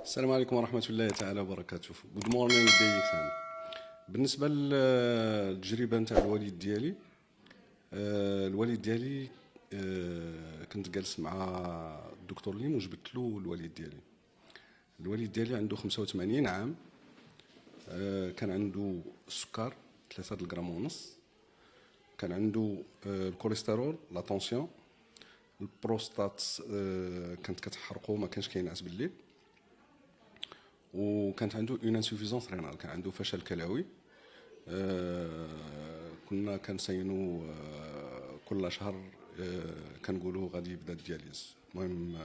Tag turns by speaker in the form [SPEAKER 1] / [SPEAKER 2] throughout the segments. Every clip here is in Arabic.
[SPEAKER 1] السلام عليكم ورحمة الله تعالى وبركاته. Good morning دايكسان. بالنسبة للتجربة نتاع الوالد ديالي كنت جالس مع الدكتور ليم وجبت له الوالد ديالي عنده 85 عام. كان عنده السكر 3 غرام ونص، كان عنده الكوليسترول، لا طونسيون، البروستات كانت كتحرقو، ما كانش كينعس بالليل، وكانت عنده اون انسوفيزونس رينال، كان عنده فشل كلوي. كنا كنسينو كل شهر، كنقولوا غادي يبدا الدياليز. المهم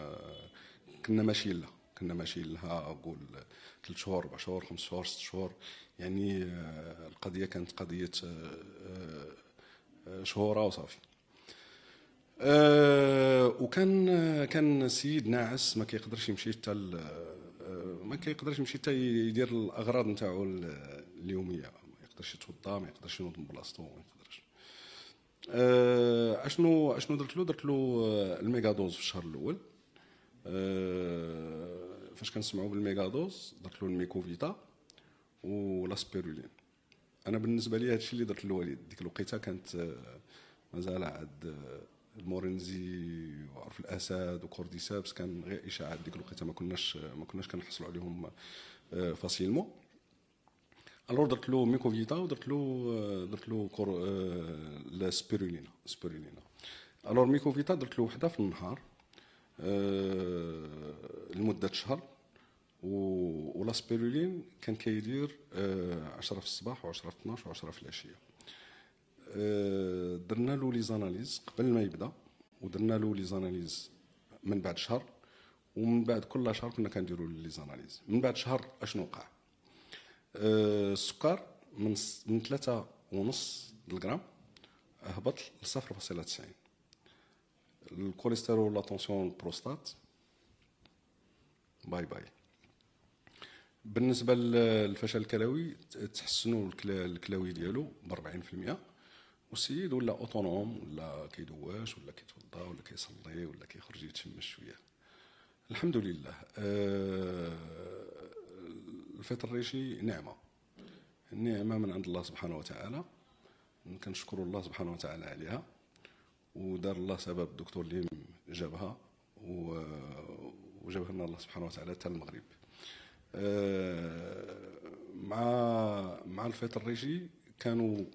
[SPEAKER 1] كنا ماشيين لها قول 3 شهور 4 شهور 5 شهور 6 شهور، يعني القضيه كانت قضيه شهوره وصافي. وكان السيد ناعس، ما كيقدرش يمشي حتى يدير الاغراض نتاعو اليوميه، ما يقدرش يتوضا، ما يقدرش ينوض من بلاصتو، ما يقدرش. اشنو درت له الميغادوز في الشهر الاول. فاش كنسمعوا بالميغادوز درت له الميكوفيتا والاسبيرولين. انا بالنسبه لي هادشي اللي درت للوالد ديك الوقيته كانت مازال عاد المورينزي وعرف الاسد وكورديسابس كان غير اشاعات ديك الوقيته، ما كناش كنحصلوا عليهم فاسيلمون. الور درت له ميكوفيتا ودرت له السبيرولينا. الور ميكوفيتا درت له وحده في النهار لمده شهر، والاسبيرولين كان كيدير 10 في الصباح و10 في 12 و10 في العشيه. درنا له لي زاناليز قبل ما يبدا، ودرنا له لي زاناليز من بعد شهر، ومن بعد كل شهر كنا كنديروا لي زاناليز. من بعد شهر اشنو وقع؟ السكر من 3.5 غرام هبط ل 0.90. الكوليسترول، لا طونسيون، البروستات باي. بالنسبه للفشل الكلوي تحسنوا الكلاوي ديالو ب 40%، والسيد ولا اوتونوم، ولا كيدواش، ولا كيتوضا، ولا كيصلي، ولا كيخرج يتشمس شويه. الحمد لله. الفطر الريشي نعمه من عند الله سبحانه وتعالى، كنشكر الله سبحانه وتعالى عليها. ودار الله سبب الدكتور ليم جابها وجابها لنا الله سبحانه وتعالى حتى المغرب. مع الفطر الريشي كانوا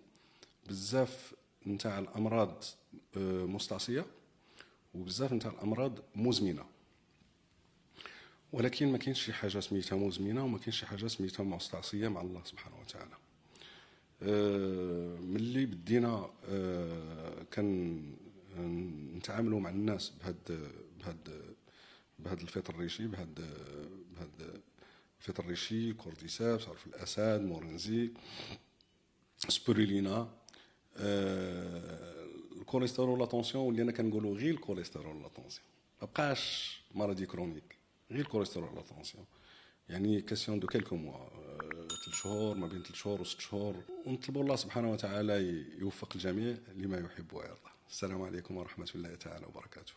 [SPEAKER 1] بزاف نتاع الامراض مستعصيه، وبزاف نتاع الامراض مزمنه، ولكن ما كاينش شي حاجه سميتها مزمنه، وما كاينش شي حاجه سميتها مستعصيه مع الله سبحانه وتعالى. ملي بدينا كان نتعاملوا مع الناس بهاد الفطر الريشي، بهاد الفطر الريشي، كورديسابس، عرف الاسد، مورينزي، سبيرولينا، الكوليسترول، لا طونسيون، واللي انا كنقولوا غير الكوليسترول لا طونسيون، ما بقاش مرضي كرونيك، غير الكوليسترول لا طونسيون، يعني كاسيون دو كيلكو موا، 3 شهور، ما بين 3 شهور و6 شهور. ونطلبوا الله سبحانه وتعالى يوفق الجميع لما يحب ويرضى. السلام عليكم ورحمه الله تعالى وبركاته.